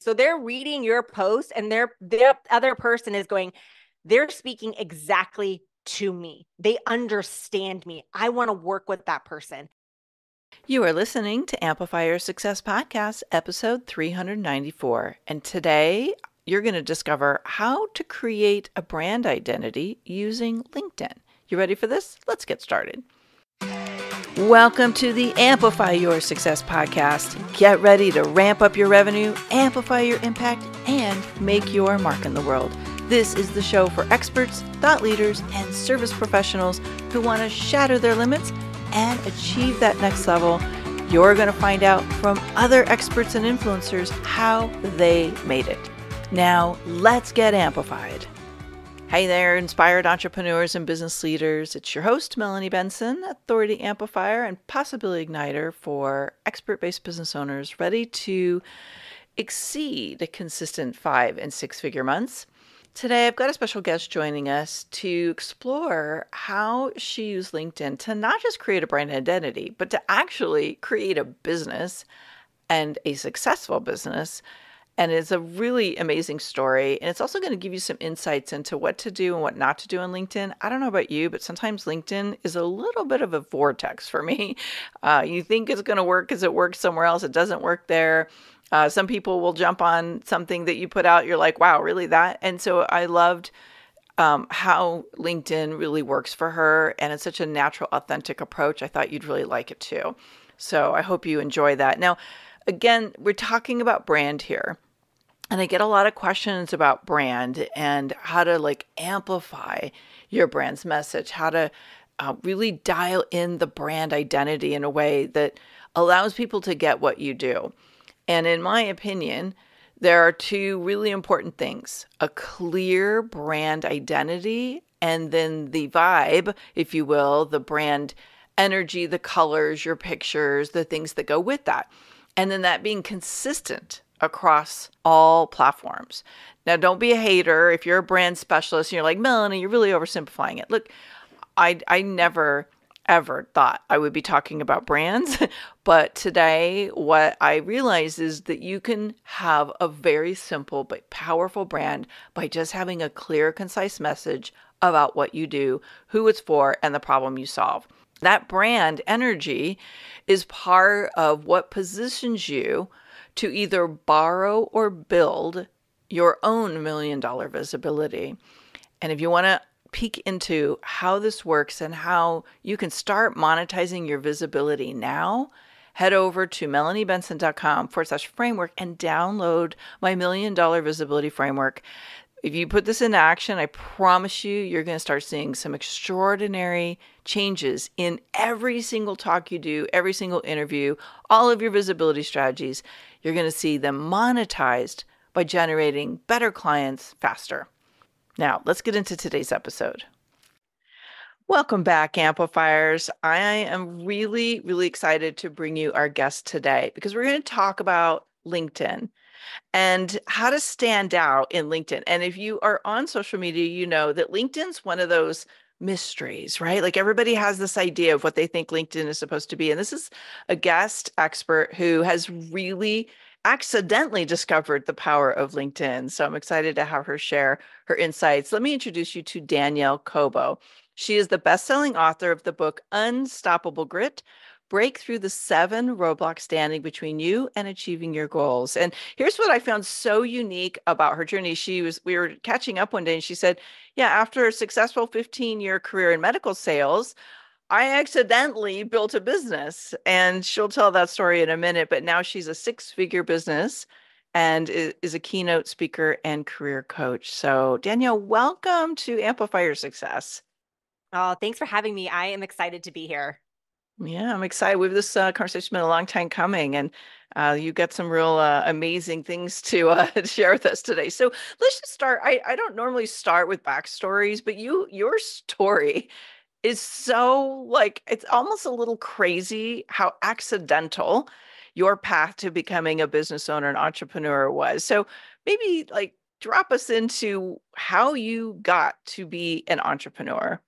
So they're reading your post and their other person is going, they're speaking exactly to me. They understand me. I want to work with that person. You are listening to Amplify Your Success Podcast, episode 394. And today you're going to discover how to create a brand identity using LinkedIn. You ready for this? Let's get started. Welcome to the Amplify Your Success Podcast. Get ready to ramp up your revenue, amplify your impact, and make your mark in the world. This is the show for experts, thought leaders, and service professionals who want to shatter their limits and achieve that next level. You're going to find out from other experts and influencers how they made it. Now, let's get amplified. Hey there, inspired entrepreneurs and business leaders. It's your host, Melanie Benson, authority amplifier and possibility igniter for expert-based business owners ready to exceed a consistent 5- and 6-figure months. Today, I've got a special guest joining us to explore how she used LinkedIn to not just create a brand identity, but to actually create a business and a successful business. And it's a really amazing story. And it's also going to give you some insights into what to do and what not to do on LinkedIn. I don't know about you, but sometimes LinkedIn is a little bit of a vortex for me. You think it's going to work because it works somewhere else. It doesn't work there. Some people will jump on something that you put out. You're like, wow, really that? And so I loved how LinkedIn really works for her. And it's such a natural, authentic approach. I thought you'd really like it too. So I hope you enjoy that. Now, again, we're talking about brand here. And I get a lot of questions about brand and how to amplify your brand's message, how to really dial in the brand identity in a way that allows people to get what you do. And in my opinion, there are two really important things: a clear brand identity and then the vibe, if you will, the brand energy, the colors, your pictures, the things that go with that. And then that being consistent across all platforms. Now, don't be a hater if you're a brand specialist and you're like, Melanie, you're really oversimplifying it. Look, I never ever thought I would be talking about brands. But today, what I realize is that you can have a very simple but powerful brand by just having a clear, concise message about what you do, who it's for, and the problem you solve. That brand energy is part of what positions you to either borrow or build your own $1 million visibility. And if you want to peek into how this works and how you can start monetizing your visibility now, head over to melaniebenson.com/framework and download my $1 million visibility framework. If you put this into action, I promise you're going to start seeing some extraordinary changes in every single talk you do, every single interview, all of your visibility strategies. You're going to see them monetized by generating better clients faster. Now, let's get into today's episode. Welcome back, Amplifiers. I am really, really excited to bring you our guest today because we're going to talk about LinkedIn and how to stand out in LinkedIn. And if you are on social media, you know that LinkedIn's one of those mysteries, right? Like everybody has this idea of what they think LinkedIn is supposed to be. And this is a guest expert who has really accidentally discovered the power of LinkedIn. So I'm excited to have her share her insights. Let me introduce you to Danielle Cobo. She is the best-selling author of the book Unstoppable Grit: Break Through the 7 Roadblocks Standing Between You and Achieving Your Goals. And here's what I found so unique about her journey. We were catching up one day and she said, yeah, after a successful 15-year career in medical sales, I accidentally built a business. And she'll tell that story in a minute, but now she's a 6-figure business and is a keynote speaker and career coach. So Danielle, welcome to Amplify Your Success. Oh, thanks for having me. I am excited to be here. Yeah, I'm excited. This conversation been a long time coming, and you got some real amazing things to share with us today. So let's just start. I don't normally start with backstories, but your story is so it's almost a little crazy how accidental your path to becoming a business owner and entrepreneur was. So maybe drop us into how you got to be an entrepreneur.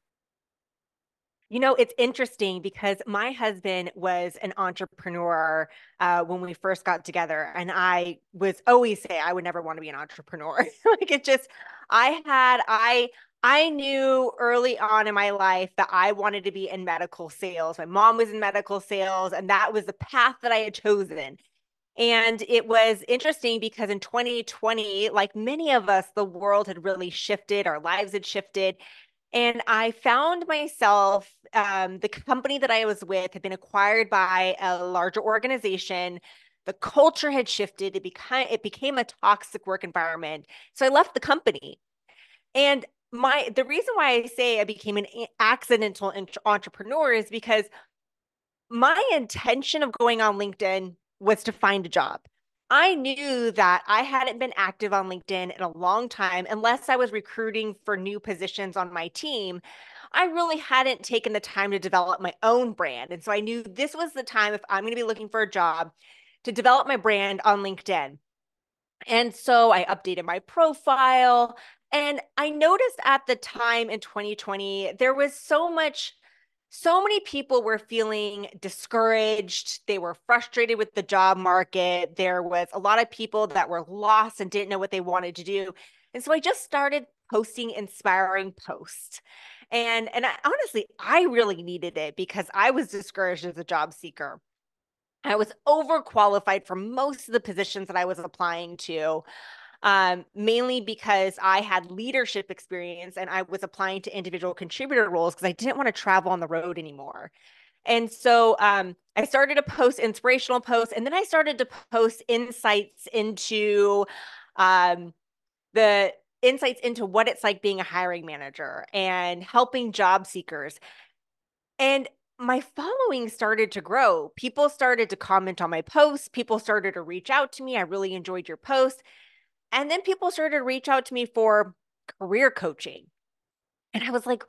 It's interesting because my husband was an entrepreneur when we first got together, and I was always say I would never want to be an entrepreneur. Like it just, I knew early on in my life that I wanted to be in medical sales. My mom was in medical sales, and that was the path that I had chosen. And it was interesting because in 2020, like many of us, the world had really shifted, our lives had shifted. And I found myself, the company that I was with had been acquired by a larger organization. The culture had shifted. It became a toxic work environment. So I left the company. And the reason why I say I became an accidental entrepreneur is because my intention of going on LinkedIn was to find a job. I knew that I hadn't been active on LinkedIn in a long time unless I was recruiting for new positions on my team. I really hadn't taken the time to develop my own brand. And so I knew this was the time, if I'm going to be looking for a job, to develop my brand on LinkedIn. And so I updated my profile. And I noticed at the time in 2020, there was so many people were feeling discouraged. They were frustrated with the job market. There was a lot of people that were lost and didn't know what they wanted to do. And so I just started posting inspiring posts. And honestly, I really needed it because I was discouraged as a job seeker. I was overqualified for most of the positions that I was applying to, mainly because I had leadership experience and I was applying to individual contributor roles because I didn't want to travel on the road anymore. And so I started to post inspirational posts, and then I started to post um, insights into what it's like being a hiring manager and helping job seekers. And my following started to grow. People started to comment on my posts. People started to reach out to me. I really enjoyed your post. And then people started to reach out to me for career coaching. And I was like,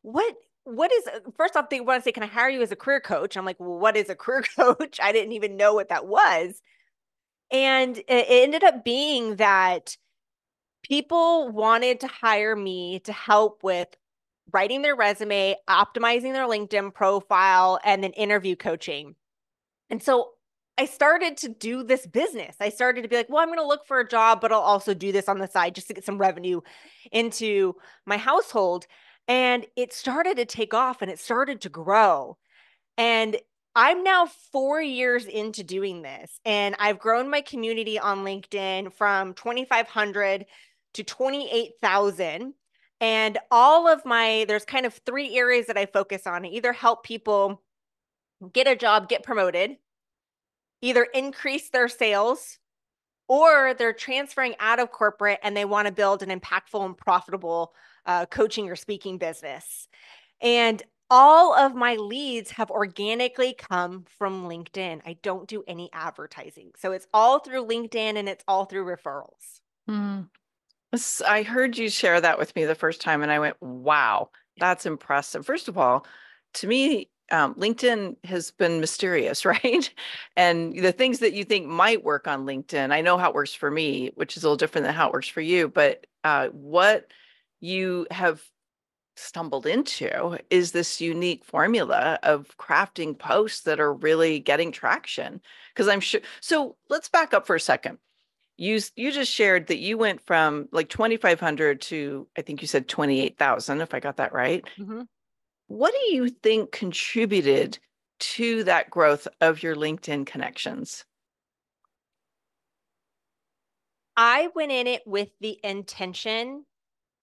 what is, first off, they want to say, can I hire you as a career coach? I'm like, well, what is a career coach? I didn't even know what that was. And it ended up being that people wanted to hire me to help with writing their resume, optimizing their LinkedIn profile, and then interview coaching. And so I started to do this business. I started to be like, well, I'm going to look for a job, but I'll also do this on the side just to get some revenue into my household. And it started to take off and it started to grow. And I'm now 4 years into doing this, and I've grown my community on LinkedIn from 2,500 to 28,000. And there's kind of three areas that I focus on. I either help people get a job, get promoted, either increase their sales, or they're transferring out of corporate and they want to build an impactful and profitable coaching or speaking business. And all of my leads have organically come from LinkedIn. I don't do any advertising. So it's all through LinkedIn and it's all through referrals. Mm. I heard you share that with me the first time, and I went, wow, that's impressive. First of all, to me, LinkedIn has been mysterious, right? And the things that you think might work on LinkedIn, I know how it works for me, which is a little different than how it works for you. But what you have stumbled into is this unique formula of crafting posts that are really getting traction. Because I'm sure. So let's back up for a second. You just shared that you went from like 2,500 to, I think you said 28,000, if I got that right. Mm-hmm. What do you think contributed to that growth of your LinkedIn connections? I went in it with the intention.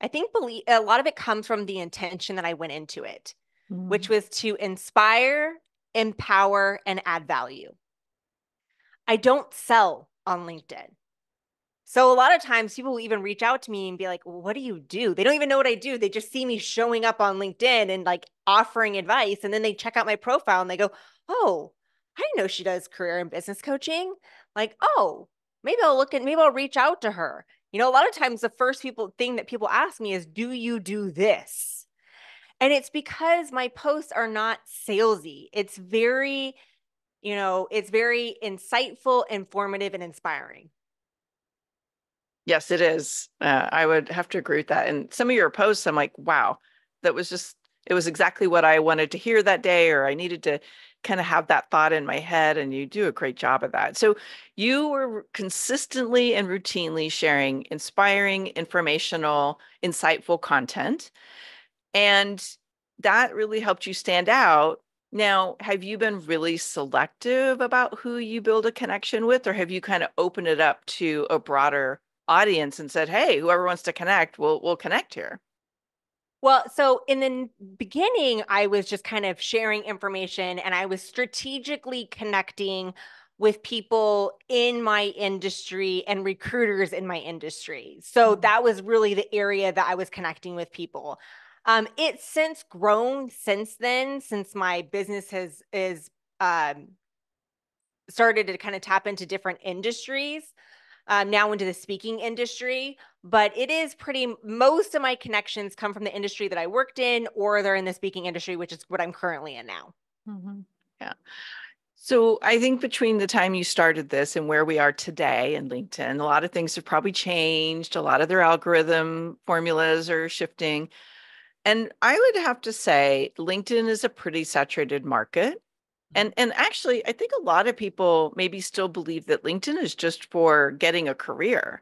I think a lot of it comes from the intention that I went into it, which Mm. was to inspire, empower, and add value. I don't sell on LinkedIn. So a lot of times people will even reach out to me and be like, well, what do you do? They don't even know what I do. They just see me showing up on LinkedIn and like offering advice. And then they check out my profile and they go, oh, I didn't know she does career and business coaching. Like, oh, maybe I'll reach out to her. A lot of times the first thing that people ask me is, do you do this? And it's because my posts are not salesy. It's very insightful, informative, and inspiring. Yes, it is. I would have to agree with that. And some of your posts, I'm like, wow, that was just it was exactly what I wanted to hear that day, or I needed to kind of have that thought in my head. And you do a great job of that. So you were consistently and routinely sharing inspiring, informational, insightful content. And that really helped you stand out. Now, have you been really selective about who you build a connection with, or have you kind of opened it up to a broader audience and said, "Hey, whoever wants to connect, we'll connect here"? Well, so in the beginning, I was just kind of sharing information and I was strategically connecting with people in my industry and recruiters in my industry. So Mhm. that was really the area that I was connecting with people. It's since grown since then, since my business has is um, started to kind of tap into different industries, now into the speaking industry. But it is pretty, most of my connections come from the industry that I worked in, or they're in the speaking industry, which is what I'm currently in now. Mhm. Yeah. So I think between the time you started this and where we are today in LinkedIn, a lot of things have probably changed. A lot of their algorithm formulas are shifting. And I would have to say LinkedIn is a pretty saturated market. And actually, I think a lot of people maybe still believe that LinkedIn is just for getting a career.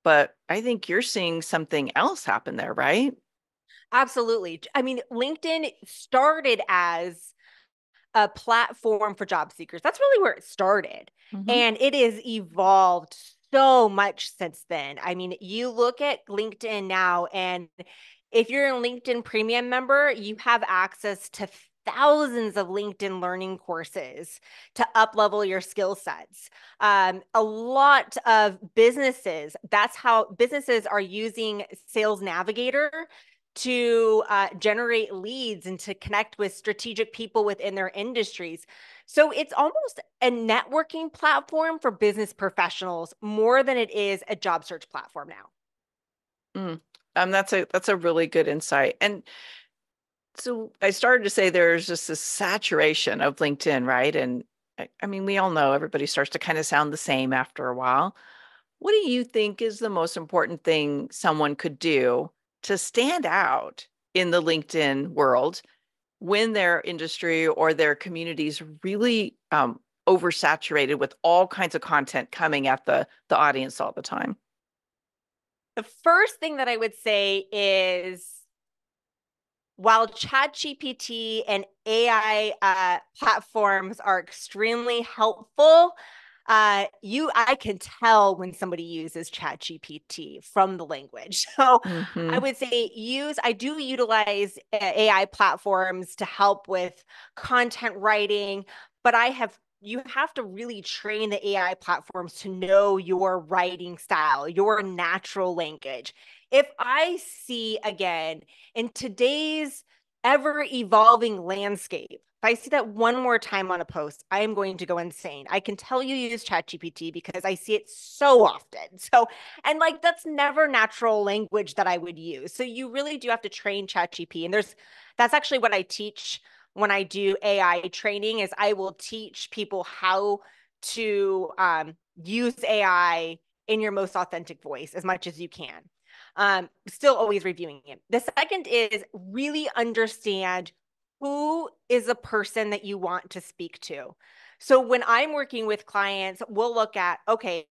But I think you're seeing something else happen there, right? Absolutely. I mean, LinkedIn started as a platform for job seekers. That's really where it started. Hmm. And it has evolved so much since then. I mean, you look at LinkedIn now, and if you're a LinkedIn premium member, you have access to thousands of LinkedIn learning courses to up level your skill sets. A lot of businesses, that's how businesses are using Sales Navigator to generate leads and to connect with strategic people within their industries. So it's almost a networking platform for business professionals more than it is a job search platform now. Mm. That's a really good insight. And so I started to say there's just this saturation of LinkedIn, right? And I mean, we all know everybody starts to kind of sound the same after a while. What do you think is the most important thing someone could do to stand out in the LinkedIn world when their industry or their communities really oversaturated with all kinds of content coming at the audience all the time? The first thing that I would say is while ChatGPT and AI platforms are extremely helpful, I can tell when somebody uses ChatGPT from the language. So I Hmm. would say I do utilize AI platforms to help with content writing, but you have to really train the AI platforms to know your writing style, your natural language. If I see again in today's ever evolving landscape, if I see that one more time on a post, I am going to go insane. I can tell you use ChatGPT because I see it so often. So, and like that's never natural language that I would use. So you really do have to train ChatGPT. And that's actually what I teach when I do AI training is I will teach people how to use AI in your most authentic voice as much as you can. Still always reviewing it. The second is really understand who is a person that you want to speak to. So when I'm working with clients, we'll look at, okay,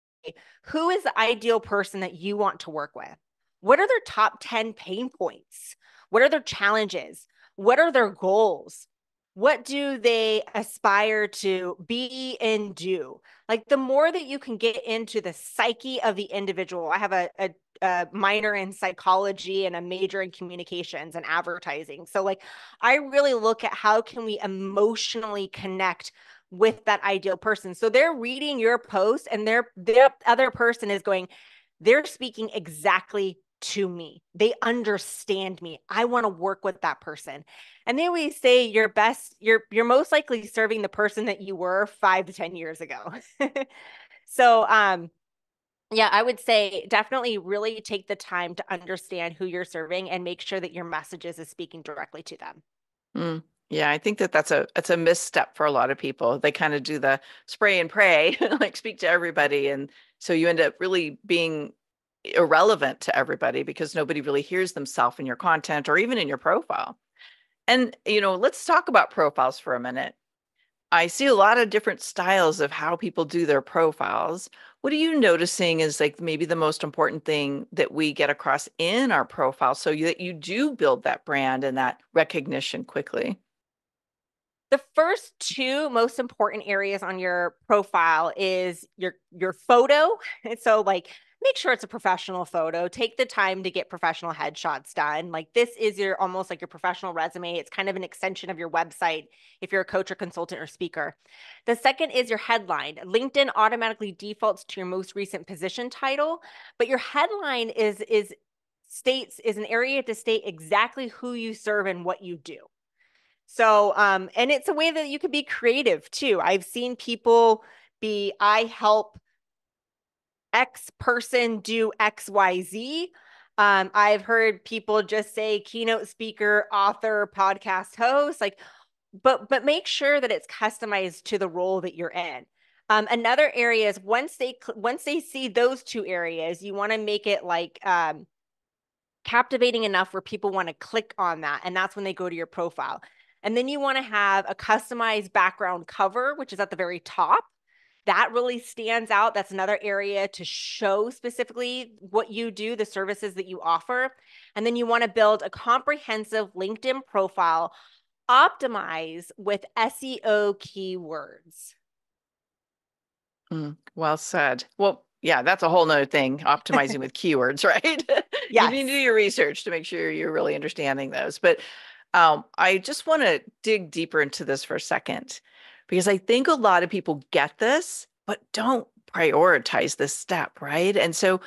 who is the ideal person that you want to work with? What are their top 10 pain points? What are their challenges? What are their goals? What do they aspire to be and do? Like the more that you can get into the psyche of the individual, I have a minor in psychology and a major in communications and advertising. So like I really look at how can we emotionally connect with that ideal person. So they're reading your post and their other person is going, they're speaking exactly to me. They understand me. I want to work with that person. And they always say you're most likely serving the person that you were 5 to 10 years ago. So yeah, I would say definitely really take the time to understand who you're serving and make sure that your messages is speaking directly to them. Mm. Yeah, I think that's a misstep for a lot of people. They kind of do the spray and pray, like speak to everybody, and so you end up really being irrelevant to everybody because nobody really hears themselves in your content or even in your profile. And, let's talk about profiles for a minute. I see a lot of different styles of how people do their profiles. What are you noticing is like maybe the most important thing that we get across in our profile that you do build that brand and that recognition quickly? The first two most important areas on your profile is your photo. And so like make sure it's a professional photo. Take the time to get professional headshots done. Like this is your almost like your professional resume. It's kind of an extension of your website if you're a coach or consultant or speaker. The second is your headline. LinkedIn automatically defaults to your most recent position title, but your headline is an area to state exactly who you serve and what you do. So, and it's a way that you could be creative too. I've seen people I help X person do XYZ. I've heard people just say keynote speaker, author, podcast host, like, but make sure that it's customized to the role that you're in. Another area is once they see those two areas, you want to make it like captivating enough where people want to click on that. And that's when they go to your profile. And then you want to have a customized background cover, which is at the very top. That really stands out. That's another area to show specifically what you do, the services that you offer. And then you want to build a comprehensive LinkedIn profile optimized with SEO keywords. Well said. Well, yeah, that's a whole nother thing, optimizing with keywords, right? You need to do Yes. your research to make sure you're really understanding those. But I just want to dig deeper into this for a second, because I think a lot of people get this, but don't prioritize this step, right? And so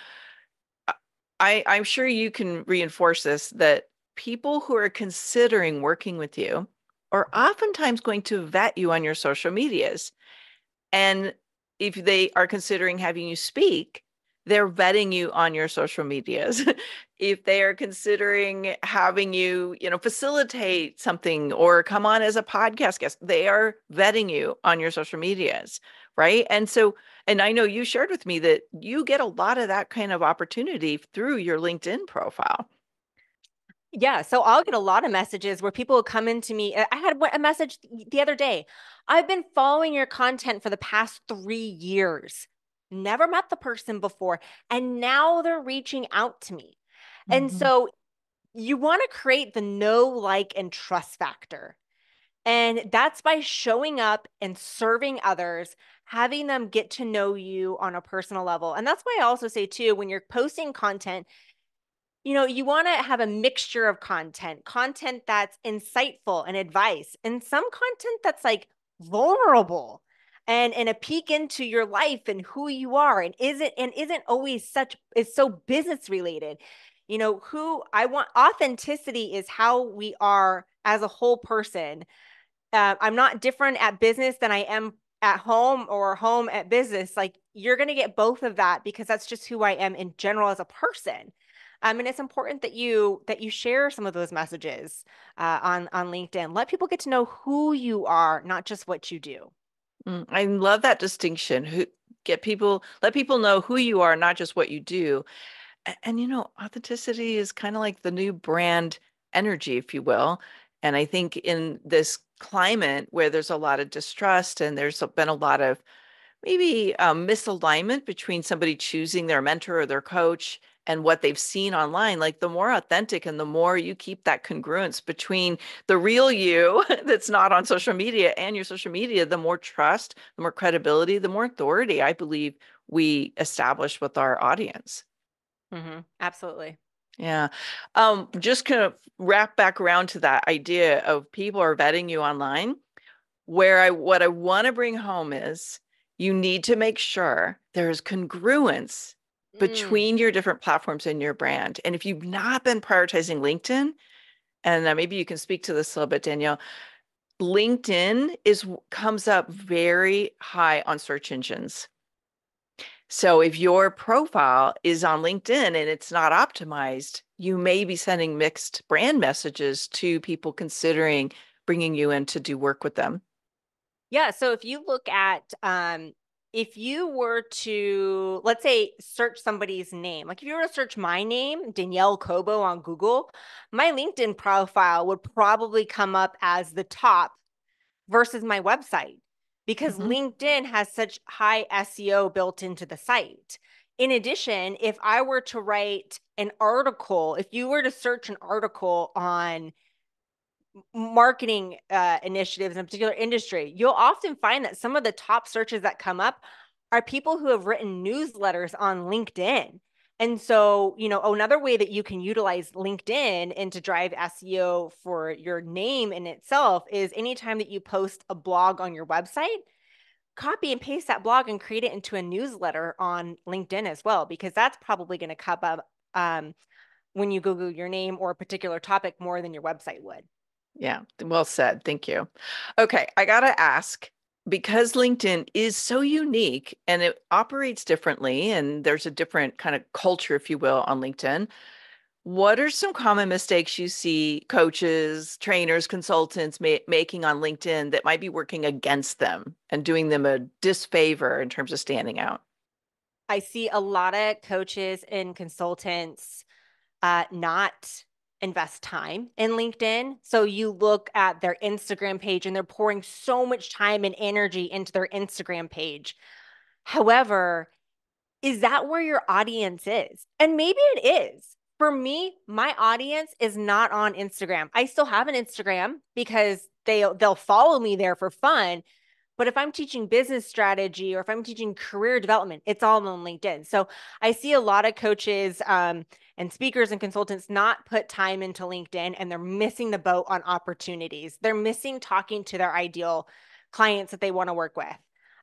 I'm sure you can reinforce this that people who are considering working with you are oftentimes going to vet you on your social medias. And if they are considering having you speak, they're vetting you on your social medias. If they are considering having you, facilitate something or come on as a podcast guest, they are vetting you on your social medias, right? And I know you shared with me that you get a lot of that kind of opportunity through your LinkedIn profile. Yeah, so I'll get a lot of messages where people will come into me. I had a message the other day. I've been following your content for the past 3 years. Never met the person before, and now they're reaching out to me. And Mhm. so you want to create the know, like, and trust factor. And that's by showing up and serving others, having them get to know you on a personal level. And that's why I also say, too, when you're posting content, you want to have a mixture of content that's insightful and advice, and some content that's like vulnerable and a peek into your life and who you are and isn't always such is so business related. Who I want authenticity is how we are as a whole person. I'm not different at business than I am at home or home at business. Like you're going to get both of that because that's just who I am in general as a person. And it's important that you share some of those messages on LinkedIn. Let people get to know who you are, not just what you do. I love that distinction. Let people know who you are, not just what you do. And authenticity is kind of like the new brand energy, if you will. And I think in this climate where there's a lot of distrust and there's been a lot of maybe misalignment between somebody choosing their mentor or their coach and what they've seen online, like the more authentic and the more you keep that congruence between the real you that's not on social media and your social media, the more trust, the more credibility, the more authority I believe we establish with our audience. Absolutely. Yeah. Just kind of wrap back around to that idea of people are vetting you online. What I want to bring home is you need to make sure there's congruence Mm. between your different platforms and your brand. And if you've not been prioritizing LinkedIn, and maybe you can speak to this a little bit, Danielle, LinkedIn comes up very high on search engines. So if your profile is on LinkedIn and it's not optimized, you may be sending mixed brand messages to people considering bringing you in to do work with them. Yeah. So if you look at if you were to, let's say, search somebody's name, like if you were to search my name, Danielle Cobo on Google, my LinkedIn profile would probably come up as the top versus my website because Mhm. LinkedIn has such high SEO built into the site. In addition, if I were to write an article, if you were to search an article on marketing initiatives in a particular industry, you'll often find that some of the top searches that come up are people who have written newsletters on LinkedIn. And so, another way that you can utilize LinkedIn and to drive SEO for your name in itself is anytime that you post a blog on your website, copy and paste that blog and create it into a newsletter on LinkedIn as well, because that's probably going to come up when you Google your name or a particular topic more than your website would. Yeah, well said. Thank you. Okay, I got to ask, because LinkedIn is so unique and it operates differently, and there's a different kind of culture, if you will, on LinkedIn. What are some common mistakes you see coaches, trainers, consultants making on LinkedIn that might be working against them and doing them a disfavor in terms of standing out? I see a lot of coaches and consultants not invest time in LinkedIn. So you look at their Instagram page and they're pouring so much time and energy into their Instagram page. However, is that where your audience is? And maybe it is. For me, my audience is not on Instagram. I still have an Instagram because they'll follow me there for fun, but if I'm teaching business strategy or if I'm teaching career development, it's all on LinkedIn. So I see a lot of coaches and speakers and consultants not put time into LinkedIn, and they're missing the boat on opportunities. They're missing talking to their ideal clients that they want to work with.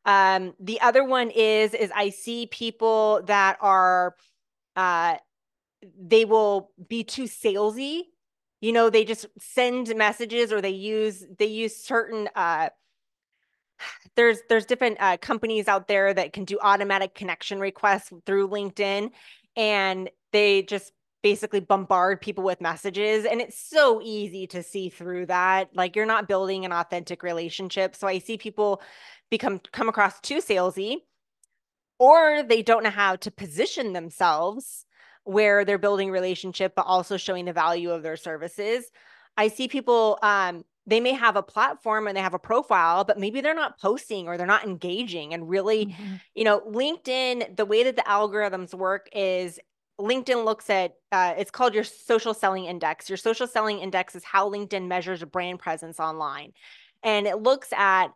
The other one is I see people that are uh, they will be too salesy. They just send messages or they use certain there's different companies out there that can do automatic connection requests through LinkedIn, and they just basically bombard people with messages, and it's so easy to see through that. Like you're not building an authentic relationship. So I see people come across too salesy, or they don't know how to position themselves where they're building relationship but also showing the value of their services. I see people they may have a platform and they have a profile, but maybe they're not posting or they're not engaging. And really, Mhm. LinkedIn, the way that the algorithms work is LinkedIn looks at it's called your social selling index. Your social selling index is how LinkedIn measures a brand presence online. And it looks at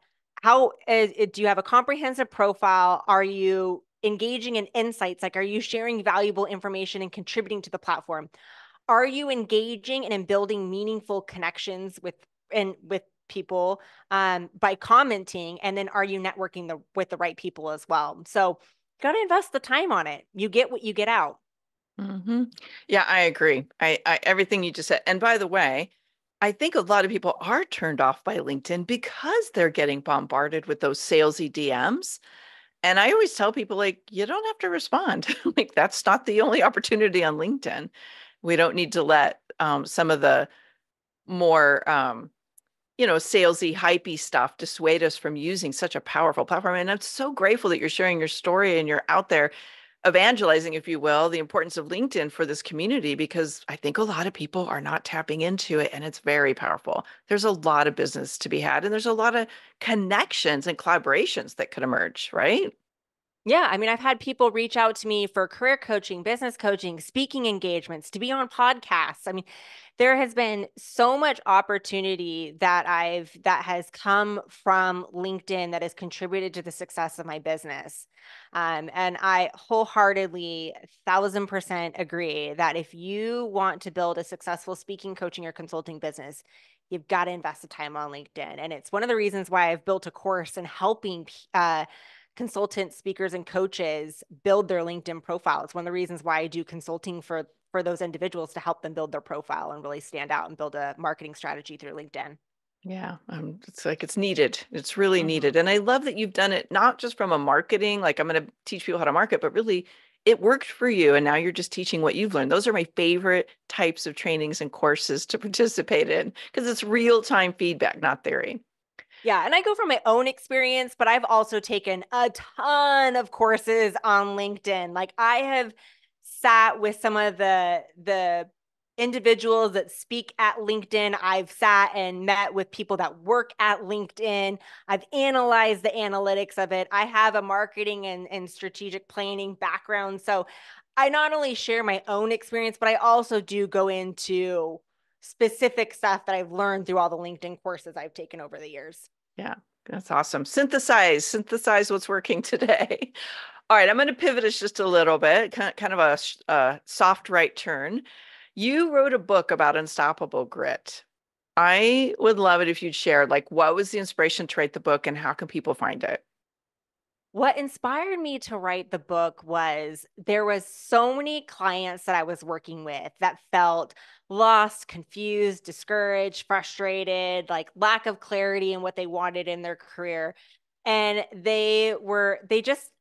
do you have a comprehensive profile? Are you engaging in insights? Like, are you sharing valuable information and contributing to the platform? Are you engaging and in building meaningful connections with people by commenting? And then are you networking with the right people as well? So, got to invest the time on it. You get what you get out. Hmm. Yeah, I agree. I everything you just said. And by the way, I think a lot of people are turned off by LinkedIn because they're getting bombarded with those salesy DMs. And I always tell people, like, you don't have to respond. Like, that's not the only opportunity on LinkedIn. We don't need to let some of the more salesy, hypey stuff dissuade us from using such a powerful platform. And I'm so grateful that you're sharing your story and you're out there evangelizing, if you will, the importance of LinkedIn for this community, because I think a lot of people are not tapping into it and it's very powerful. There's a lot of business to be had and there's a lot of connections and collaborations that could emerge, right? Yeah, I mean, I've had people reach out to me for career coaching, business coaching, speaking engagements, to be on podcasts. I mean, there has been so much opportunity that has come from LinkedIn that has contributed to the success of my business. And I wholeheartedly, 1,000% agree that if you want to build a successful speaking, coaching, or consulting business, you've got to invest the time on LinkedIn. And it's one of the reasons why I've built a course in helping consultants, speakers, and coaches build their LinkedIn profile. It's one of the reasons why I do consulting for those individuals to help them build their profile and really stand out and build a marketing strategy through LinkedIn. Yeah, it's like it's needed. It's really Mm-hmm. needed. And I love that you've done it not just from a marketing, like I'm going to teach people how to market, but really it worked for you. And now you're just teaching what you've learned. Those are my favorite types of trainings and courses to participate in because it's real time feedback, not theory. Yeah, and I go from my own experience, but I've also taken a ton of courses on LinkedIn. Like I have sat with some of the individuals that speak at LinkedIn. I've sat and met with people that work at LinkedIn. I've analyzed the analytics of it. I have a marketing and strategic planning background. So I not only share my own experience, but I also do go into specific stuff that I've learned through all the LinkedIn courses I've taken over the years. Yeah, that's awesome. Synthesize what's working today. All right, I'm going to pivot us just a little bit, kind of a soft right turn. You wrote a book about unstoppable grit. I would love it if you'd share, like, what was the inspiration to write the book and how can people find it? What inspired me to write the book was there was so many clients that I was working with that felt lost, confused, discouraged, frustrated, like lack of clarity in what they wanted in their career. And they just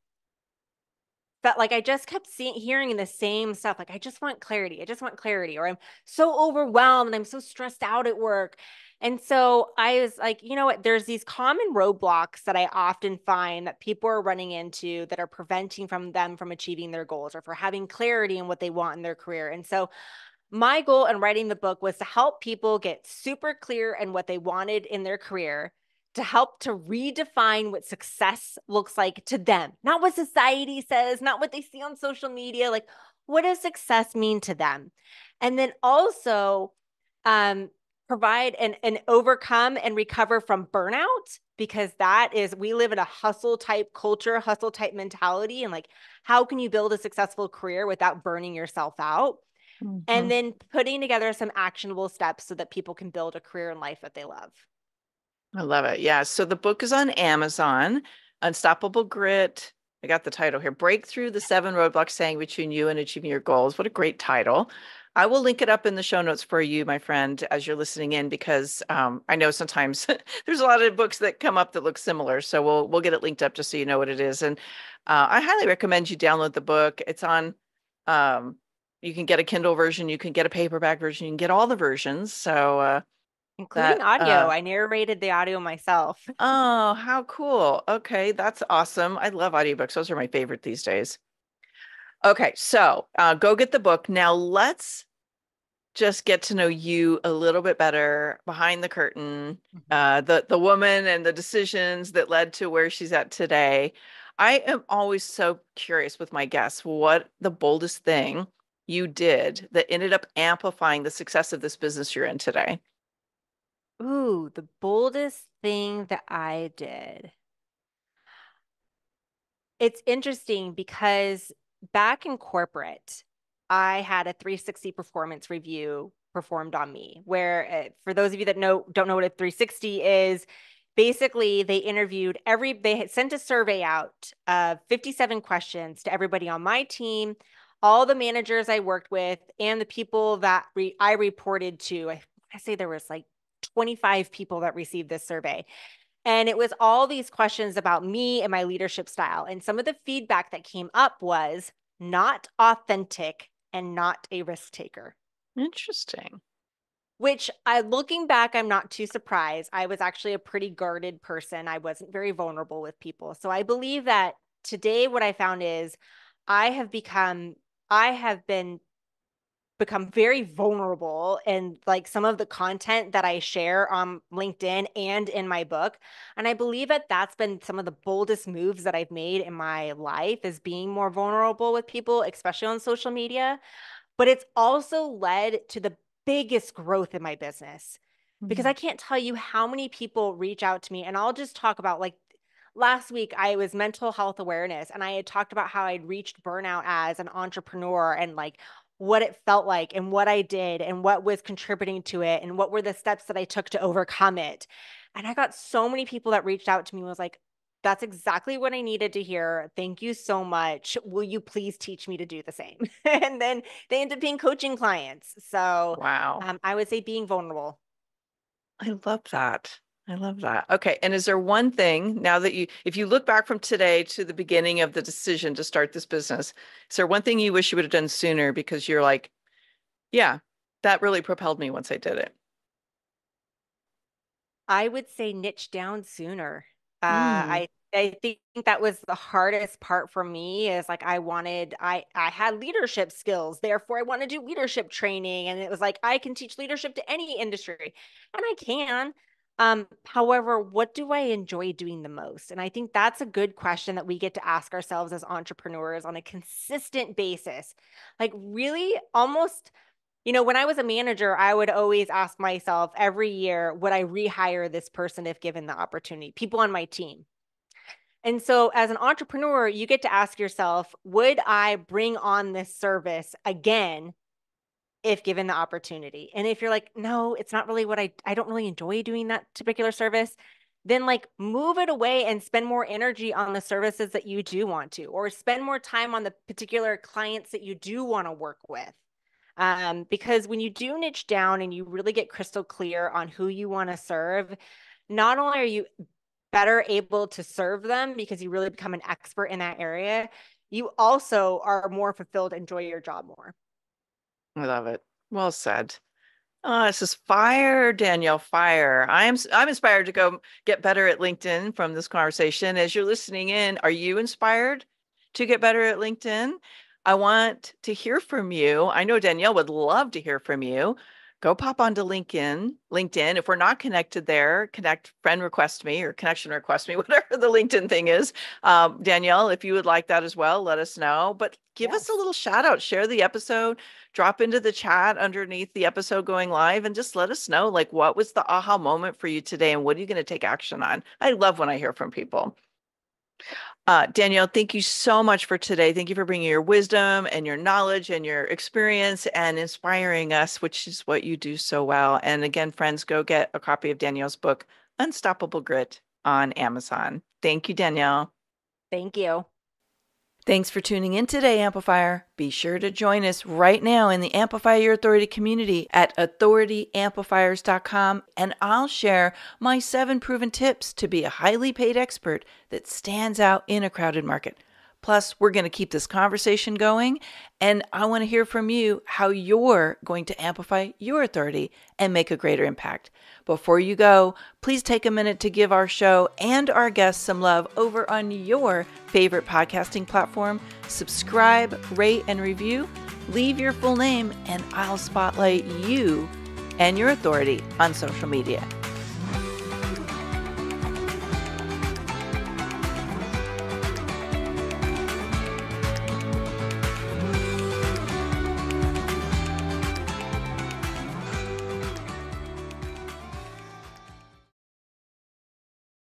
felt like I just kept hearing the same stuff. Like, I just want clarity. I just want clarity. Or I'm so overwhelmed and I'm so stressed out at work. And so I was like, you know what? There's these common roadblocks that I often find that people are running into that are preventing them from achieving their goals or for having clarity in what they want in their career. And so my goal in writing the book was to help people get super clear in what they wanted in their career, to help to redefine what success looks like to them, not what society says, not what they see on social media. Like, what does success mean to them? And then also um, provide and overcome and recover from burnout, because that is, we live in a hustle type culture, hustle type mentality. And like, how can you build a successful career without burning yourself out? And Mhm. then putting together some actionable steps so that people can build a career and life that they love. I love it. Yeah. So the book is on Amazon, Unstoppable Grit. I got the title here. Break Through the Seven Roadblocks Standing Between You and Achieving Your Goals. What a great title. I will link it up in the show notes for you, my friend, as you're listening in, because I know sometimes there's a lot of books that come up that look similar. So we'll get it linked up just so you know what it is. And I highly recommend you download the book. It's on you can get a Kindle version, you can get a paperback version, you can get all the versions. So Including that audio. I narrated the audio myself. Oh, how cool. Okay, that's awesome. I love audiobooks. Those are my favorite these days. Okay, so go get the book. Now let's just get to know you a little bit better behind the curtain, the woman and the decisions that led to where she's at today. I am always so curious with my guests what the boldest thing you did that ended up amplifying the success of this business you're in today. Ooh, the boldest thing that I did. It's interesting because back in corporate, I had a 360 performance review performed on me, where for those of you that don't know what a 360 is, basically they had sent a survey out of 57 questions to everybody on my team, all the managers I worked with, and the people that I reported to. I say there was like 25 people that received this survey. And it was all these questions about me and my leadership style. And some of the feedback that came up was not authentic and not a risk taker, Interesting. which looking back, I'm not too surprised. I was actually a pretty guarded person. I wasn't very vulnerable with people. So I believe that today what I found is I have become, I have been become very vulnerable in like some of the content that I share on LinkedIn and in my book. And I believe that that's been some of the boldest moves that I've made in my life, is being more vulnerable with people, especially on social media. But it's also led to the biggest growth in my business, because I Mhm. can't tell you how many people reach out to me. And I'll just talk about, like, last week I was mental health awareness, and I had talked about how I'd reached burnout as an entrepreneur, and like what it felt like and what I did and what was contributing to it and what were the steps that I took to overcome it. And I got so many people that reached out to me and was like, that's exactly what I needed to hear. Thank you so much. Will you please teach me to do the same? And then they end up being coaching clients. So Wow. I would say being vulnerable. I love that. I love that. Okay. And is there one thing now that if you look back from today to the beginning of the decision to start this business, is there one thing you wish you would have done sooner because you're like, yeah, that really propelled me once I did it? I would say niche down sooner. Hmm. I think that was the hardest part for me is like I had leadership skills, therefore I want to do leadership training. And it was like I can teach leadership to any industry, and I can. However, what do I enjoy doing the most? And I think that's a good question that we get to ask ourselves as entrepreneurs on a consistent basis. Like really almost when I was a manager, I would always ask myself every year, would I rehire this person if given the opportunity? People on my team. And so, as an entrepreneur, you get to ask yourself, would I bring on this service again if given the opportunity? And if you're like, no, it's not really I don't really enjoy doing that particular service, then like move it away and spend more energy on the services that you do want to, or spend more time on the particular clients that you do want to work with. Because when you do niche down and you really get crystal clear on who you want to serve, not only are you better able to serve them because you really become an expert in that area, you also are more fulfilled, enjoy your job more. I love it. Well said. Oh, this is fire, Danielle, fire. I'm inspired to go get better at LinkedIn from this conversation. As you're listening in, are you inspired to get better at LinkedIn? I want to hear from you. I know Danielle would love to hear from you. Go pop onto LinkedIn. LinkedIn. If we're not connected there, friend request me or connection request me, whatever the LinkedIn thing is. Danielle, if you would like that as well, let us know. But give us a Yes. little shout out. Share the episode. Drop into the chat underneath the episode going live and just let us know, like, what was the aha moment for you today and what are you going to take action on? I love when I hear from people. Danielle, thank you so much for today. Thank you for bringing your wisdom and your knowledge and your experience and inspiring us, which is what you do so well. And again, friends, go get a copy of Danielle's book, Unstoppable Grit, on Amazon. Thank you, Danielle. Thank you. Thanks for tuning in today, Amplifier. Be sure to join us right now in the Amplify Your Authority community at authorityamplifiers.com, and I'll share my 7 proven tips to be a highly paid expert that stands out in a crowded market. Plus, we're going to keep this conversation going, and I want to hear from you how you're going to amplify your authority and make a greater impact. Before you go, please take a minute to give our show and our guests some love over on your favorite podcasting platform. Subscribe, rate, and review. Leave your full name, and I'll spotlight you and your authority on social media.